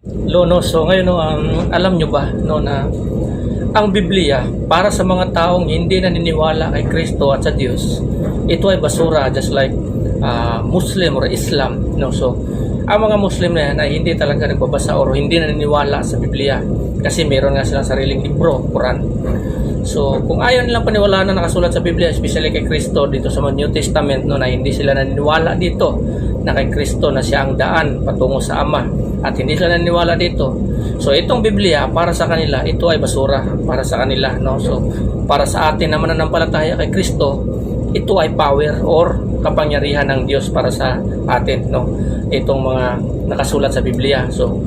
No, so ngayon no, alam nyo ba no na ang Biblia para sa mga taong hindi naniniwala kay Kristo at sa Diyos, ito ay basura, just like Muslim or Islam, no? So ang mga Muslim na yan ay hindi talaga nagbabasa o hindi naniniwala sa Biblia kasi meron nga silang sariling libro, Quran. So kung ayaw nilang paniwalaan na nakasulat sa Biblia, especially kay Kristo dito sa New Testament, no, na hindi sila naniniwala dito na kay Kristo na siya ang daan patungo sa Ama, at hindi sila naniniwala dito. So itong Biblia para sa kanila, ito ay basura para sa kanila, no? So para sa atin na mananampalataya kay Kristo, ito ay power or kapangyarihan ng Diyos para sa atin, no? Itong mga nakasulat sa Biblia. So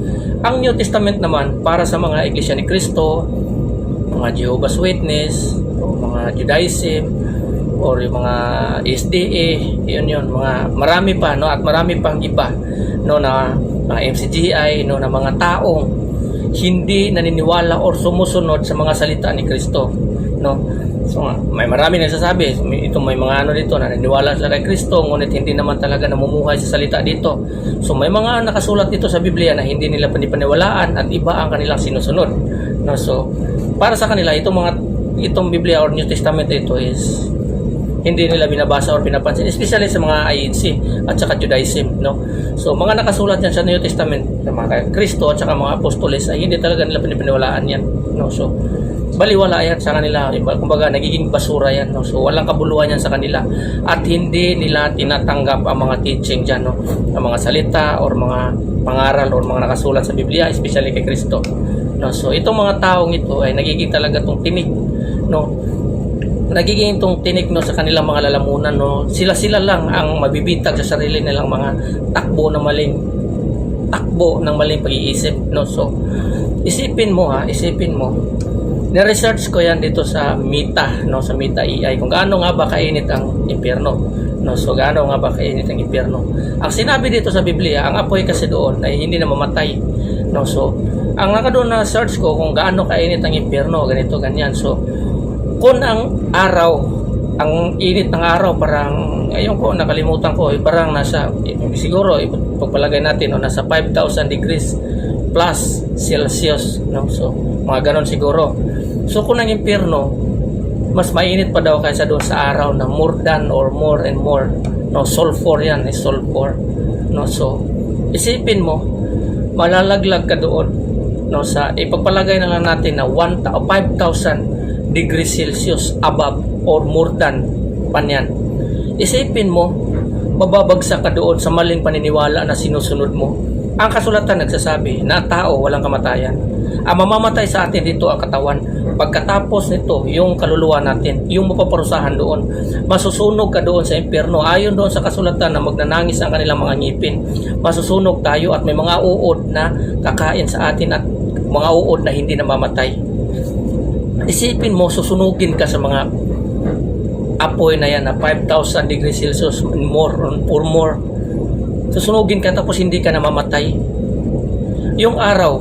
ang New Testament naman para sa mga iglesia ni Kristo, mga Jehovah's Witness, o mga Judaism, or yung mga SDA, yun, mga marami pa, no? At marami pang iba, no, na mga MCGI, no, na mga taong hindi naniniwala or sumusunod sa mga salita ni Kristo, no? So may marami nagsasabi, may mga ano dito na naniniwala sila kay Kristo ngunit hindi naman talaga namumuhay sa salita dito. So may mga nakasulat dito sa Biblia na hindi nila panipaniwalaan at iba ang kanilang sinusunod, no? So para sa kanila itong Biblia or New Testament ito is hindi nila binabasa or pinapansin, especially sa mga IEC at saka Judaism, no? So mga nakasulat yan sa New Testament sa mga Kristo at saka mga apostoles ay hindi talaga nila pinipaniwalaan yan, no? So baliwala yan sa kanila, kumbaga nagiging basura yan, no? So walang kabuluhan yan sa kanila at hindi nila tinatanggap ang mga teaching dyan, no? Ang mga salita or mga pangaral or mga nakasulat sa Biblia, especially kay Kristo, no? So itong mga taong ito ay nagiging talaga tong tinik, no? Nagiging itong tinik, no, sa kanilang mga lalamunan, no? Sila lang ang mabibitag sa sarili nilang mga takbo ng maling pag-iisip, no? So isipin mo, ni-research ko yan dito sa Meta, no, sa Meta AI, kung gaano nga ba kainit ang impyerno, no? So gaano nga ba kainit ang impyerno? Ang sinabi dito sa Biblia, ang apoy kasi doon ay hindi na mamatay, no? So ang doon na search ko kung gaano kainit ang impyerno, ganito ganyan. So kung ang init ng araw parang, ayun ko, nakalimutan ko, parang nasa, siguro pagpalagay natin, no, nasa 5,000 degrees plus Celsius, no? So mga ganon siguro. So kung ang impyerno mas mainit pa daw kaysa doon sa araw na more than or more and more, no? Sulfur yan, is sulfur, no? So isipin mo, malalaglag ka doon, no? Sa ipagpalagay na lang natin na 5,000 degrees Celsius above or more than panyan. Isipin mo, mababagsak ka doon sa maling paniniwala na sinusunod mo. Ang kasulatan nagsasabi na tao walang kamatayan. Ang mamamatay sa atin dito ang katawan. Pagkatapos nito, yung kaluluwa natin, yung mapaparusahan doon, masusunog ka doon sa impyerno. Ayon doon sa kasulatan na magnanangis ang kanilang mga ngipin. Masusunog tayo at may mga uod na kakain sa atin at mga uod na hindi namamatay. Isipin mo, susunugin ka sa mga apoy na yan na 5,000 degrees Celsius or more. Susunugin ka tapos hindi ka namamatay. Yung araw,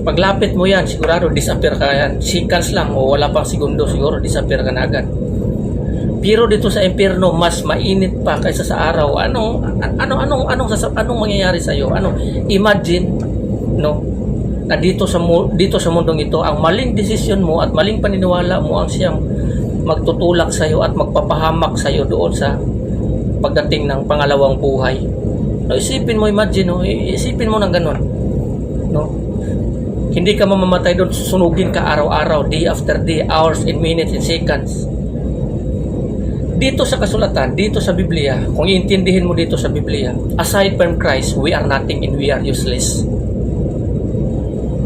paglapit mo yan, sigurado disappear ka yan. Seconds lang o wala pang segundo, siguro disappear ka na agad. Pero dito sa impyerno, mas mainit pa kaysa sa araw. Anong mangyayari sa iyo? Imagine, no? Na dito sa mundong ito, ang maling desisyon mo at maling paniniwala mo ang siyang magtutulak sa iyo at magpapahamak sa iyo doon sa pagdating ng pangalawang buhay. No, isipin mo, imagine, no? Isipin mo ng ganun, no? Hindi ka mamamatay doon, susunugin ka araw-araw, day after day, hours and minutes and seconds. Dito sa kasulatan, dito sa Biblia, kung iintindihin mo dito sa Biblia, aside from Christ, we are nothing and we are useless.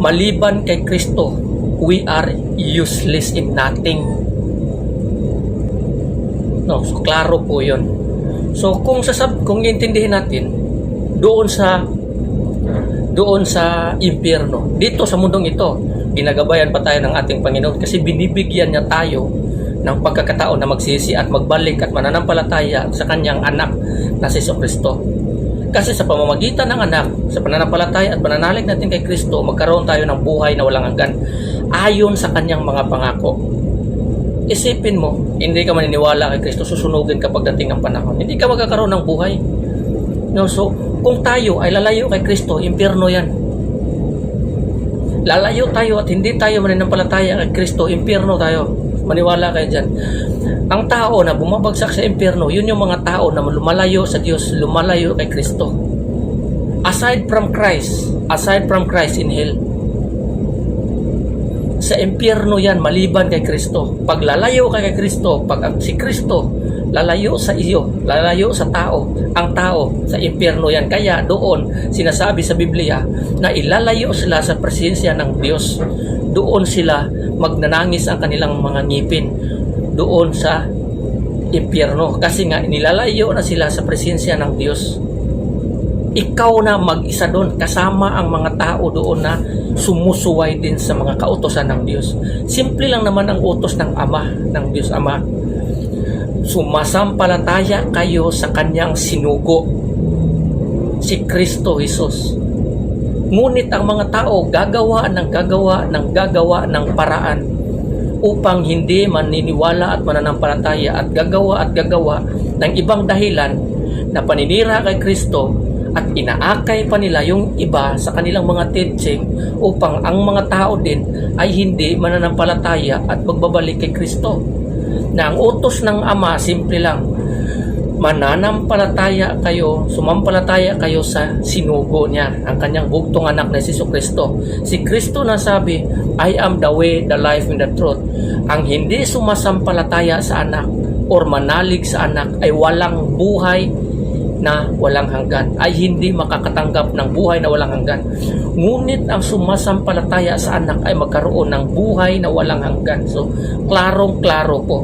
Maliban kay Kristo, we are useless in nothing. No, so klaro po 'yon. So kung intindihin natin doon sa impyerno, dito sa mundong ito, ginagabayan pa tayo ng ating Panginoon kasi binibigyan niya tayo ng pagkakataon na magsisi at magbalik at mananampalataya sa kanyang anak na si Kristo. Kasi sa pamamagitan ng anak, sa pananampalataya at pananalig natin kay Kristo, magkaroon tayo ng buhay na walang hanggan ayon sa kanyang mga pangako. Isipin mo, hindi ka maniniwala kay Kristo, susunugin ka pagdating ng panahon. Hindi ka magkakaroon ng buhay. No, so kung tayo ay lalayo kay Kristo, impyerno yan. Lalayo tayo at hindi tayo mananampalataya kay Kristo, impyerno tayo. Maniwala kayo dyan. Ang tao na bumabagsak sa impyerno, yun yung mga tao na lumalayo sa Diyos, lumalayo kay Kristo. Aside from Christ in hell. Sa impyerno yan, maliban kay Kristo. Pag lalayo ka kay Kristo, pag si Kristo lalayo sa iyo, lalayo sa tao, ang tao sa impyerno yan. Kaya doon, sinasabi sa Biblia na ilalayo sila sa presensya ng Diyos. Doon sila magnanangis ang kanilang mga ngipin. Doon sa impyerno. Kasi nga, nilalayo na sila sa presensya ng Diyos. Ikaw na mag-isa doon, kasama ang mga tao doon na sumusuway din sa mga kautosan ng Diyos. Simple lang naman ang utos ng Ama, ng Diyos Ama. Sumasampalataya kayo sa kanyang sinugo, si Kristo Jesus. Ngunit ang mga tao gagawa ng paraan upang hindi maniniwala at mananampalataya at gagawa ng ibang dahilan na paninira kay Kristo at inaakay pa nila yung iba sa kanilang mga teaching upang ang mga tao din ay hindi mananampalataya at magbabalik kay Kristo. Na ang utos ng Ama, simple lang, sumampalataya kayo sa sinugo niya, ang kanyang bugtong anak na si Kristo. Si Kristo na sabi, I am the way, the life, and the truth. Ang hindi sumasampalataya sa anak or manalig sa anak ay walang buhay na walang hanggan, ay hindi makakatanggap ng buhay na walang hanggan. Ngunit ang sumasampalataya sa anak ay magkaroon ng buhay na walang hanggan. So, klarong-klaro po.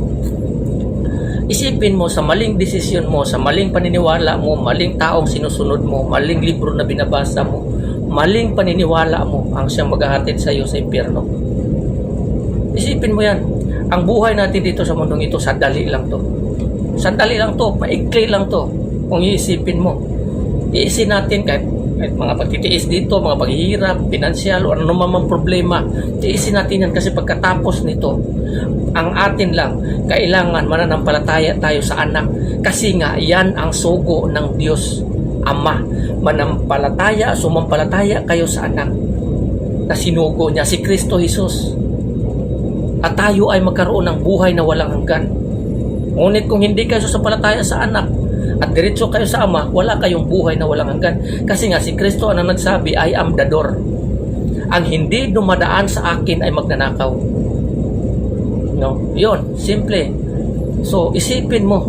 Isipin mo sa maling desisyon mo, sa maling paniniwala mo, maling taong sinusunod mo, maling libro na binabasa mo, maling paniniwala mo ang siyang maghahatid sa iyo sa impyerno. Isipin mo yan. Ang buhay natin dito sa mundong ito, sandali lang to. Sandali lang to, maikli lang to. Kung iisipin mo, iisin natin kahit mga pagtitiis dito, mga paghihirap, pinansyal, o ano namang problema, iisin natin yan kasi pagkatapos nito, ang atin lang, kailangan mananampalataya tayo sa anak kasi nga yan ang sugo ng Diyos Ama. Sumampalataya kayo sa anak na sinugo niya, si Kristo Jesus. At tayo ay magkaroon ng buhay na walang hanggan. Ngunit kung hindi kayo sumampalataya sa anak at diretso kayo sa Ama, wala kayong buhay na walang hanggan. Kasi nga si Kristo ang nagsabi, I am the door. Ang hindi dumadaan sa akin ay magnanakaw. No? Yun, simple. So, isipin mo,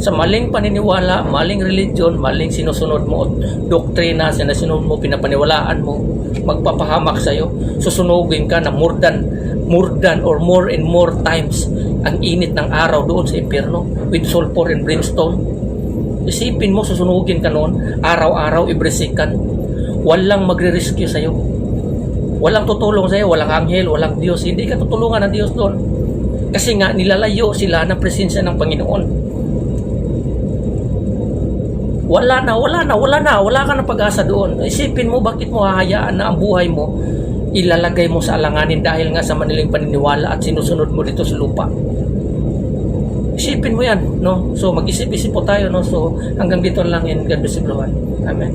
sa maling paniniwala, maling religion, maling sinusunod mo, doktrina, sinusunod mo, pinapaniwalaan mo, magpapahamak sa'yo, susunugin ka na more than or more and more times ang init ng araw doon sa impyerno with sulfur and brimstone. Isipin mo, susunugin ka noon, araw-araw, every second. Walang magre-rescue sa'yo. Walang tutulong sa'yo, walang anghel, walang Diyos. Hindi ka tutulungan ng Diyos doon. Kasi nga, nilalayo sila ng presensya ng Panginoon. Wala ka na pag-asa doon. Isipin mo, bakit mo hahayaan na ang buhay mo ilalagay mo sa alanganin dahil nga sa maniling paniniwala at sinusunod mo dito sa lupa. Isipin mo yan, no? So, mag-isip-isip po tayo, no? So, hanggang dito lang in God bless everyone. Amen.